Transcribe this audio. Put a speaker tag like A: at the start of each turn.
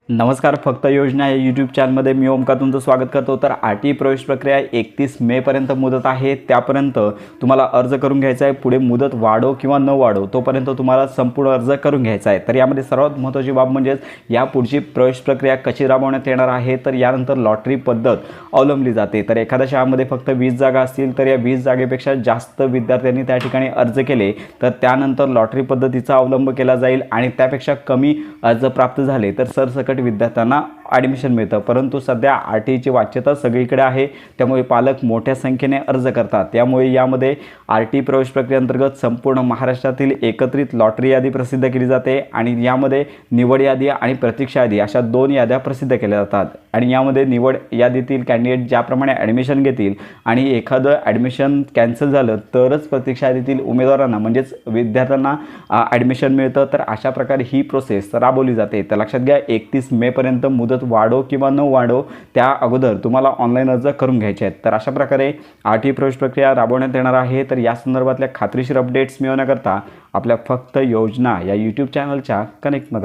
A: नमस्कार. फक्त योजना या यूट्यूब चॅनलमध्ये मी ओमकार तुमचं स्वागत करतो. तर आर-टी प्रवेश प्रक्रिया 31 मेपर्यंत मुदत आहे. त्यापर्यंत तुम्हाला अर्ज करून घ्यायचा आहे. पुढे मुदत वाढो किंवा न वाढो तोपर्यंत तुम्हाला संपूर्ण अर्ज करून घ्यायचा आहे. तर यामध्ये सर्वात महत्त्वाची बाब म्हणजेच या पुढची प्रवेश प्रक्रिया कशी राबवण्यात येणार आहे. तर यानंतर लॉटरी पद्धत अवलंबली जाते. तर एखाद्या शाळेमध्ये फक्त 20 जागा असतील तर या 20 जागेपेक्षा जास्त विद्यार्थ्यांनी त्या ठिकाणी अर्ज केले तर त्यानंतर लॉटरी पद्धतीचा अवलंब केला जाईल आणि त्यापेक्षा कमी अर्ज प्राप्त झाले तर सरसकट विद्यार्थ्यांना ॲडमिशन मिळतं. परंतु सध्या आर-टीची वाच्यता सगळीकडे आहे, त्यामुळे पालक मोठ्या संख्येने अर्ज करतात. त्यामुळे यामध्ये आर-टी प्रवेश प्रक्रियेअंतर्गत संपूर्ण महाराष्ट्रातील एकत्रित लॉटरी यादी प्रसिद्ध केली जाते आणि यामध्ये निवड यादी आणि प्रतीक्षा यादी अशा 2 याद्या प्रसिद्ध केल्या जातात. आणि यामध्ये निवड यादीतील कॅन्डिडेट ज्याप्रमाणे ॲडमिशन घेतील आणि एखादं ॲडमिशन कॅन्सल झालं तरच प्रतीक्षा यादीतील उमेदवारांना म्हणजेच विद्यार्थ्यांना ॲडमिशन मिळतं. तर अशा प्रकारे ही प्रोसेस राबवली जाते. तर लक्षात घ्या, 31 मेपर्यंत मुदत वाढो किंवा न वाढो त्या अगोदर तुम्हाला ऑनलाईन अर्ज करून घ्यायचे आहेत. तर अशा प्रकारे आर-टी प्रवेश प्रक्रिया राबवण्यात येणार आहे. तर या संदर्भातल्या खात्रीशीर अपडेट्स मिळवण्याकरता आपल्या फक्त योजना या यूट्यूब चॅनलच्या कनेक्टमध्ये